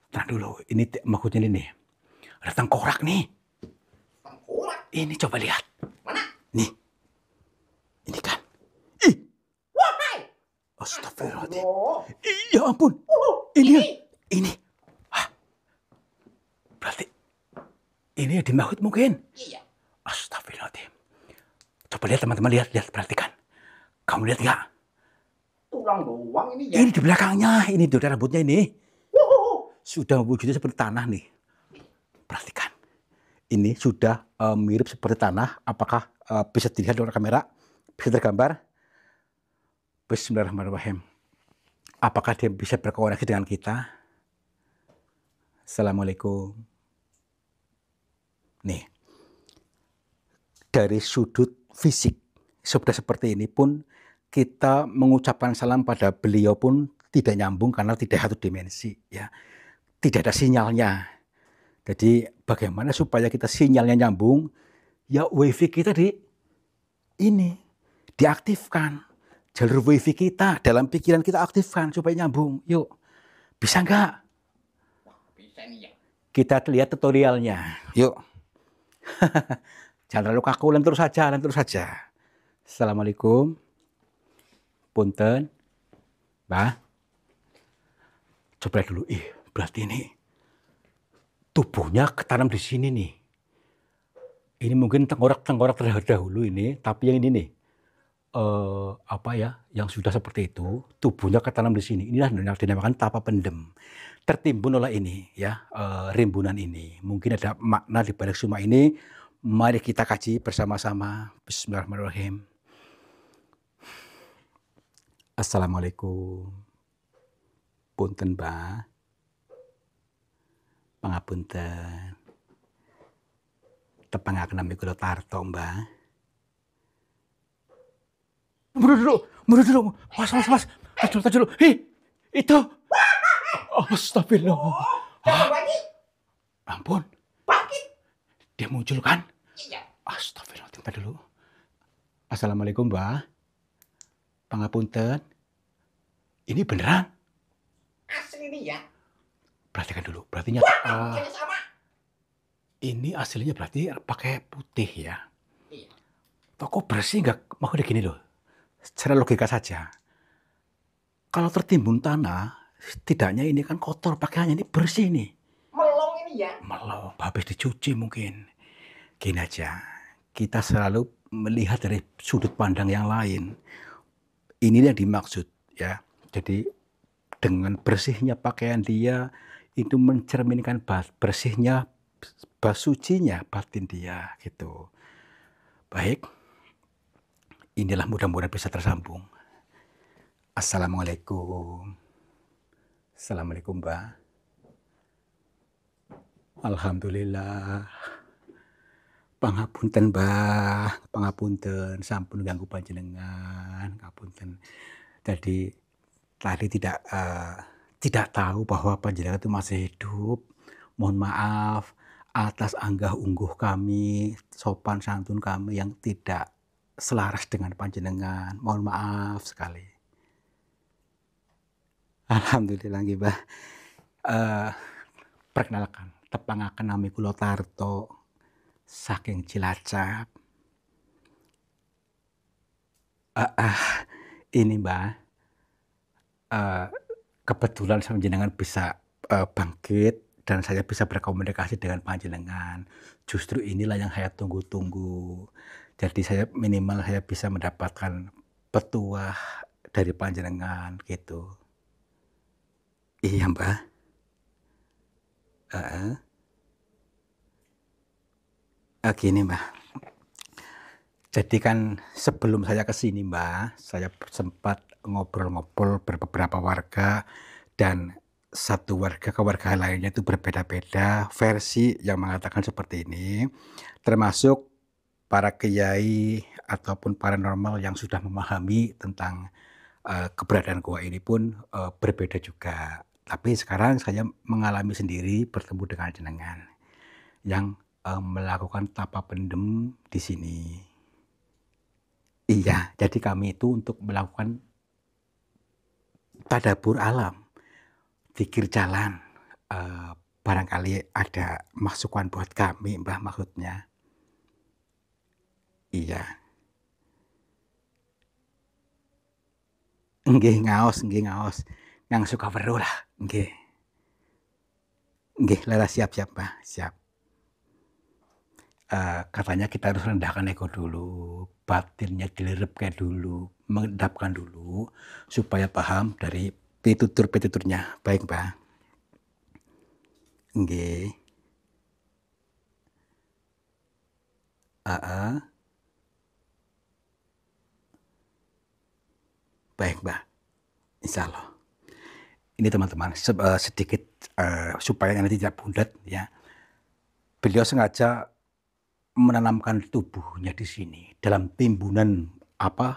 Tenang dulu, ini maksudnya ini nih. Ada tengkorak nih. Tengkorak? Ini coba lihat. Mana? Nih. Ini kan. Ih. Wahai. Astagfirullahaladzim. Ya ampun. Ini. Hah. Berarti ini dimaksud mungkin. Iya. Astagfirullahaladzim. Coba lihat teman-teman, lihat, perhatikan. Kamu lihat nggak? Tulang doang ini ya. Ini di belakangnya, ini tuh rambutnya ini. Sudah wujudnya seperti tanah nih. Perhatikan. Ini sudah mirip seperti tanah. Apakah bisa dilihat oleh kamera? Bisa tergambar? Bismillahirrahmanirrahim. Apakah dia bisa berkoneksi dengan kita? Assalamualaikum. Nih. Dari sudut fisik sudah seperti ini pun kita mengucapkan salam pada beliau pun tidak nyambung karena tidak satu dimensi ya. Tidak ada sinyalnya. Jadi bagaimana supaya kita sinyalnya nyambung? Ya wifi kita diaktifkan. Jalur wifi kita dalam pikiran kita aktifkan supaya nyambung. Yuk. Bisa nggak? Wah, bisa nih ya. Kita lihat tutorialnya. Yuk. Jangan terlalu kaku, lentur saja. Assalamualaikum. Punten. Mbah. Coba dulu. Berarti ini tubuhnya ketanam di sini nih. Ini mungkin tengkorak terdahulu ini, tapi yang ini nih. Yang sudah seperti itu, tubuhnya ketanam di sini. Inilah yang dinamakan tapa pendem. Tertimbun oleh ini ya, rimbunan ini. Mungkin ada makna di balik semua ini. Mari kita kaji bersama-sama. Bismillahirrahmanirrahim. Assalamualaikum. Punten, Mbah. Pangapunten. Tepangaken nami kula Tarto, Mbah. Mundur dulu. Mas. Tahan dulu. Itu. Astagfirullah. Ampun. Bangkit. Dia muncul kan? Iya. Astagfirullah. Tunggu dulu. Assalamualaikum, Mbah. Pangapunten. Ini beneran? Asli nih ya. Perhatikan dulu. Berarti nyata. Sama. Ini aslinya berarti pakai putih ya. Iya. Kok bersih nggak? Mau gini loh. Secara logika saja. Kalau tertimbun tanah, setidaknya ini kan kotor, pakaiannya ini bersih nih. Melong ini ya. Melong, habis dicuci mungkin. Gini aja, kita selalu melihat dari sudut pandang yang lain. Ini yang dimaksud ya. Jadi dengan bersihnya pakaian dia, itu mencerminkan bersihnya, sucinya batin dia gitu. Baik. Inilah mudah-mudahan bisa tersambung. Assalamualaikum. Assalamualaikum, Mbak. Alhamdulillah. Pangapunten, Mbah. Pangapunten, sampun ganggu panjenengan. Ngapunten. Jadi tadi tidak tahu bahwa panjenengan itu masih hidup. Mohon maaf atas anggah-ungguh kami, sopan santun kami yang tidak selaras dengan panjenengan. Mohon maaf sekali. Alhamdulillah nggih, Mbah. Perkenalkan, tepangaken nami kula Tarto saking Cilacap. Ini, Mbah. Kebetulan panjenengan bisa bangkit dan saya bisa berkomunikasi dengan panjenengan. Justru inilah yang saya tunggu-tunggu. Jadi saya minimal saya bisa mendapatkan petuah dari panjenengan gitu. Iya, Mbah. Gini, Mbah. Jadi kan sebelum saya ke sini, Mbah, saya sempat ngobrol-ngobrol beberapa warga dan satu warga ke warga lainnya itu berbeda-beda versi yang mengatakan seperti ini. Termasuk para kiai ataupun paranormal yang sudah memahami tentang keberadaan gua ini pun berbeda juga. Tapi sekarang saya mengalami sendiri bertemu dengan jenengan yang melakukan tapa pendem di sini. Iya, jadi kami itu untuk melakukan tadabbur alam, zikir jalan, eee, barangkali ada masukan buat kami, Mbah, maksudnya. Iya. Nggih ngaos. Ngang suka weruh lah, nggih. Nggih, leres siap siap, Mbah, siap. Katanya kita harus rendahkan ego dulu, batinnya dilerepke dulu, mengendapkan dulu, supaya paham dari pitutur-pituturnya. Baik, Mbah. Nggih. Heeh. Baik, Mbah, insyaallah. Ini teman-teman sedikit, supaya nanti tidak bulet ya, beliau sengaja menanamkan tubuhnya di sini, dalam timbunan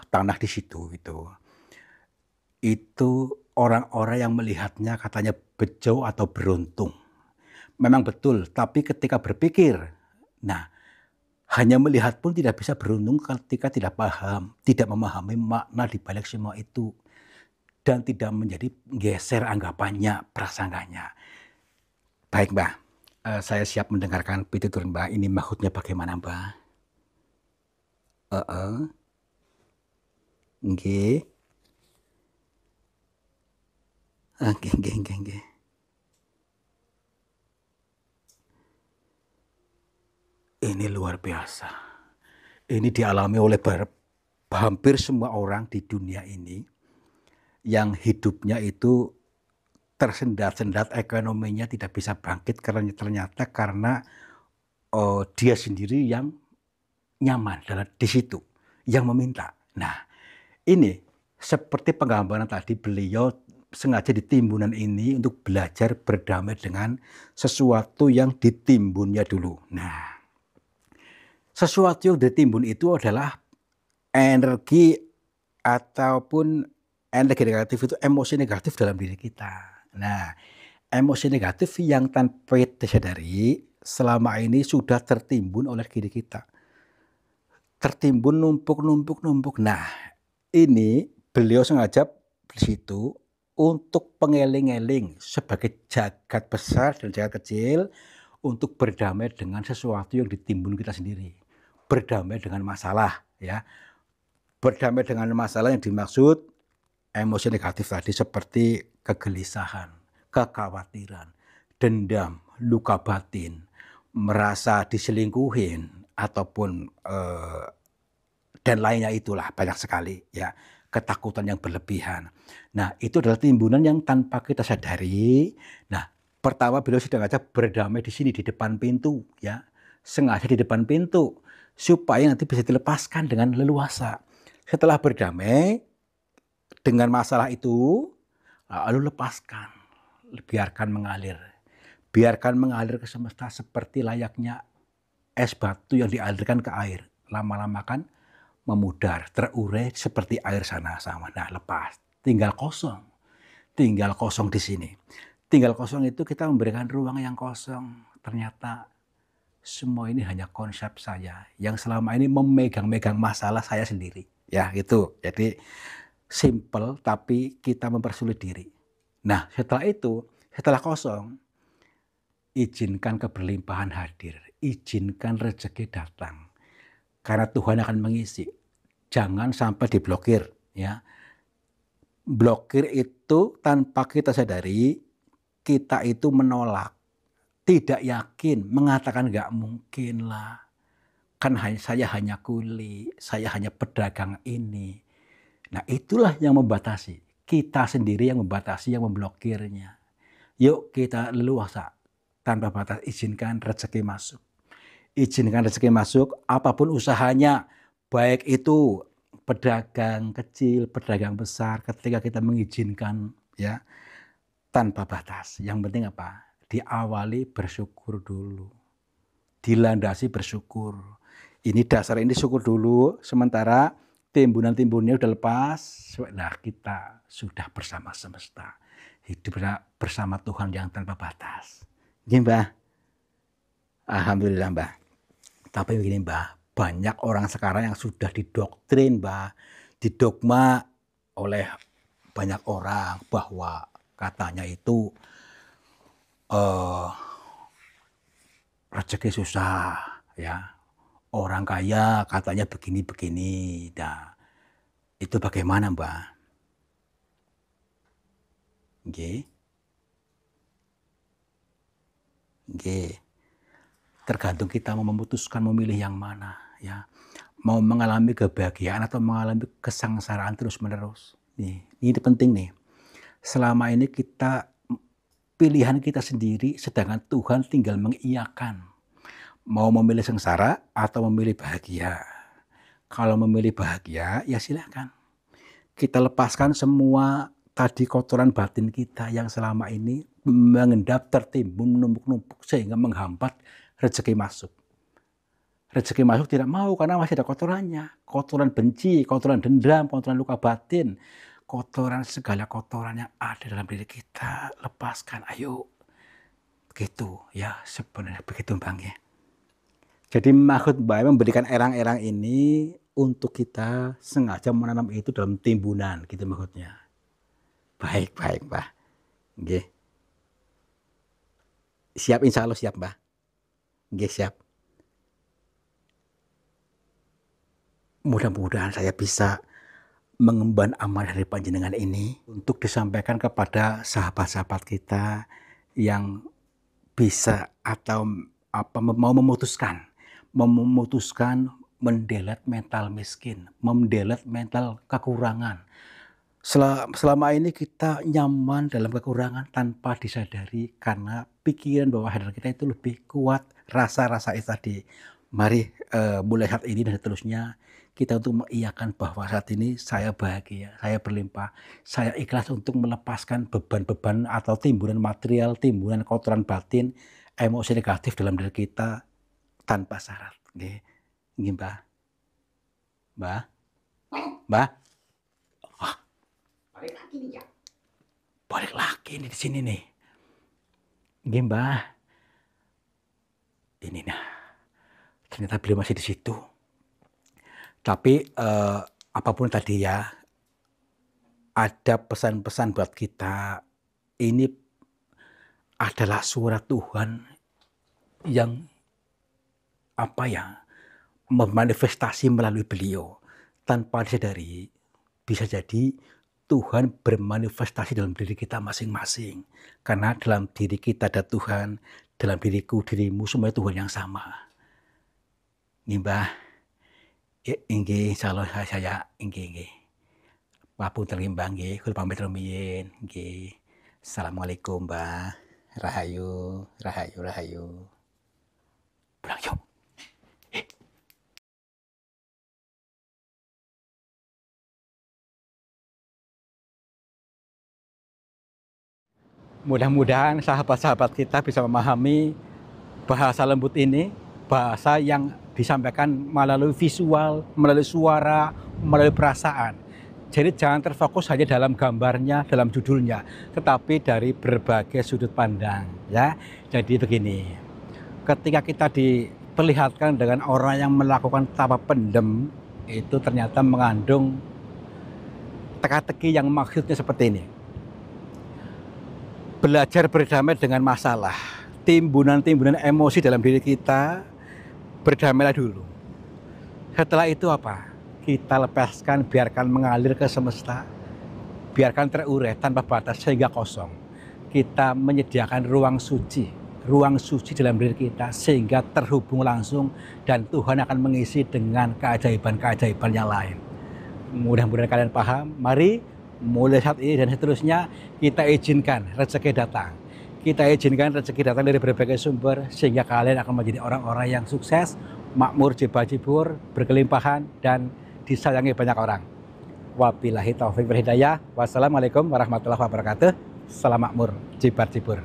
tanah di situ gitu. Itu orang-orang yang melihatnya katanya bejo atau beruntung. Memang betul, tapi ketika berpikir, nah hanya melihat pun tidak bisa beruntung ketika tidak paham, tidak memahami makna di balik semua itu. Dan tidak menjadi geser anggapannya, prasangkanya. Baik, Mbah, saya siap mendengarkan pitutur Mbah, ini maksudnya bagaimana, Mbah? Heeh. Nggih. Nggih nggih nggih nggih. Ini luar biasa. Ini dialami oleh hampir semua orang di dunia ini, yang hidupnya itu tersendat-sendat, ekonominya tidak bisa bangkit karena ternyata karena, dia sendiri yang nyaman di situ, yang meminta. Nah, ini seperti penggambaran tadi, beliau sengaja di timbunan ini untuk belajar berdamai dengan sesuatu yang ditimbunnya dulu. Nah, sesuatu yang ditimbun itu adalah energi ataupun energi negatif, itu emosi negatif dalam diri kita. Nah, emosi negatif yang tanpa disadari selama ini sudah tertimbun oleh diri kita. Tertimbun numpuk. Nah, ini beliau sengaja di situ untuk pengeling-eling sebagai jagat besar dan jagat kecil, untuk berdamai dengan sesuatu yang ditimbun kita sendiri. Berdamai dengan masalah ya. Berdamai dengan masalah yang dimaksud emosi negatif tadi seperti kegelisahan, kekhawatiran, dendam, luka batin, merasa diselingkuhin ataupun, dan lainnya itulah banyak sekali ya, ketakutan yang berlebihan. Nah, itu adalah timbunan yang tanpa kita sadari. Nah, pertama beliau sengaja berdamai di sini di depan pintu ya, sengaja di depan pintu supaya nanti bisa dilepaskan dengan leluasa. Setelah berdamai dengan masalah itu, lalu lepaskan, biarkan mengalir. Biarkan mengalir ke semesta seperti layaknya es batu yang dialirkan ke air. Lama-lama kan memudar, terurai seperti air sana sama. Nah, lepas, tinggal kosong. Tinggal kosong di sini. Tinggal kosong itu kita memberikan ruang yang kosong. Ternyata semua ini hanya konsep saya yang selama ini memegang-megang masalah saya sendiri. Ya, gitu. Jadi simple tapi kita mempersulit diri. Nah, setelah itu, setelah kosong, izinkan keberlimpahan hadir, izinkan rezeki datang. Karena Tuhan akan mengisi. Jangan sampai diblokir ya. Blokir itu tanpa kita sadari, kita itu menolak, tidak yakin, mengatakan nggak mungkin lah. Kan saya hanya kuli, saya hanya pedagang ini. Nah, itulah yang membatasi. Kita sendiri yang membatasi, yang memblokirnya. Yuk kita leluasa, tanpa batas, izinkan rezeki masuk. Izinkan rezeki masuk, apapun usahanya, baik itu pedagang kecil, pedagang besar, ketika kita mengizinkan ya, tanpa batas. Yang penting apa? Diawali bersyukur dulu. Dilandasi bersyukur. Ini dasar ini syukur dulu, sementara timbunan-timbunnya udah lepas, nah kita sudah bersama semesta. Hidup bersama Tuhan yang tanpa batas. Ini Mbah. Alhamdulillah Mbah. Tapi begini Mbah, banyak orang sekarang yang sudah didoktrin Mbah, didogma oleh banyak orang bahwa katanya itu eh, rezeki susah, ya. Orang kaya katanya begini-begini. Nah, itu bagaimana, Mbak? Nggih. Nggih. Tergantung kita mau memutuskan memilih yang mana, ya. Mau mengalami kebahagiaan atau mengalami kesengsaraan terus-menerus. Nih, ini penting nih. Selama ini kita pilihan kita sendiri, sedangkan Tuhan tinggal mengiyakan. Mau memilih sengsara atau memilih bahagia. Kalau memilih bahagia, ya silakan. Kita lepaskan semua tadi kotoran batin kita yang selama ini mengendap, tertimbun, menumpuk-numpuk sehingga menghambat rezeki masuk. Rezeki masuk tidak mau karena masih ada kotorannya. Kotoran benci, kotoran dendam, kotoran luka batin, kotoran segala kotoran yang ada dalam diri kita. Lepaskan, ayo. Begitu ya, sebenarnya begitu Bang ya. Jadi maksud Mbak memberikan erang-erang ini untuk kita sengaja menanam itu dalam timbunan, gitu maksudnya. Baik, baik Mbak. Nggih. Siap, insya Allah siap Mbak. Nggih, siap. Mudah-mudahan saya bisa mengemban amanah dari panjenengan ini untuk disampaikan kepada sahabat-sahabat kita yang bisa atau mau memutuskan mendelet mental miskin, mendelet mental kekurangan. Selama ini kita nyaman dalam kekurangan tanpa disadari karena pikiran bawah sadar kita itu lebih kuat rasa-rasa itu tadi. Mari mulai saat ini dan seterusnya kita untuk mengiyakan bahwa saat ini saya bahagia, saya berlimpah, saya ikhlas untuk melepaskan beban-beban atau timbunan material, timbunan kotoran batin, emosi negatif dalam diri kita tanpa syarat. Nggih, nggih Mbah. Mbah. Mbah. Wah, Balik lagi nih ya. balik lagi nih di sini nih. Nggih Mbah. Ini nah. Ternyata beliau masih di situ. Tapi apapun tadi ya, ada pesan-pesan buat kita. Ini adalah suara Tuhan yang memanifestasi melalui beliau. Tanpa disadari, bisa jadi Tuhan bermanifestasi dalam diri kita masing-masing. Karena dalam diri kita ada Tuhan, dalam diriku, dirimu, semua Tuhan yang sama. Ini Mbah. Inggih, insyaallah saya inggih. Papunten Mbah nggih, kula pamit rumiyin nggih. Assalamualaikum Mbah. Rahayu, rahayu, rahayu. Pulang yuk. Mudah-mudahan sahabat-sahabat kita bisa memahami bahasa lembut ini, bahasa yang disampaikan melalui visual, melalui suara, melalui perasaan. Jadi jangan terfokus hanya dalam gambarnya, dalam judulnya, tetapi dari berbagai sudut pandang, ya. Jadi begini, ketika kita diperlihatkan dengan orang yang melakukan tanpa pendem, itu ternyata mengandung teka-teki yang maksudnya seperti ini. Belajar berdamai dengan masalah, timbunan-timbunan emosi dalam diri kita, berdamailah dulu. Setelah itu apa? Kita lepaskan, biarkan mengalir ke semesta, biarkan terurai tanpa batas sehingga kosong. Kita menyediakan ruang suci dalam diri kita sehingga terhubung langsung dan Tuhan akan mengisi dengan keajaiban-keajaiban yang lain. Mudah-mudahan kalian paham. Mari mulai saat ini dan seterusnya kita izinkan rezeki datang. Kita izinkan rezeki datang dari berbagai sumber sehingga kalian akan menjadi orang-orang yang sukses, makmur, jibar-jibur, berkelimpahan dan disayangi banyak orang. Wabillahi taufiq wal hidayah. Wassalamualaikum warahmatullahi wabarakatuh. Salam makmur, jibar-jibur.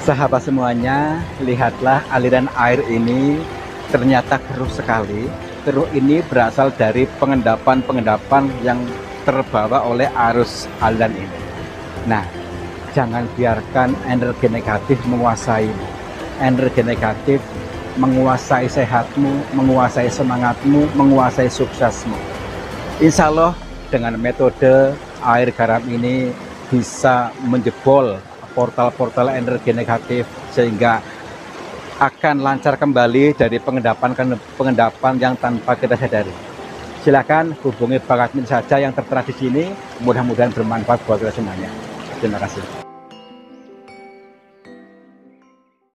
Sahabat semuanya, lihatlah aliran air ini ternyata keruh sekali. Keruh ini berasal dari pengendapan-pengendapan yang terbawa oleh arus aliran ini. Nah, jangan biarkan energi negatif menguasaimu. Energi negatif menguasai sehatmu, menguasai semangatmu, menguasai suksesmu. Insya Allah dengan metode air garam ini bisa menjebol portal-portal energi negatif sehingga akan lancar kembali dari pengendapan yang tanpa kita sadari. Silakan hubungi Bang Admin saja yang tertera di sini. Mudah-mudahan bermanfaat buat kita semuanya. Terima kasih.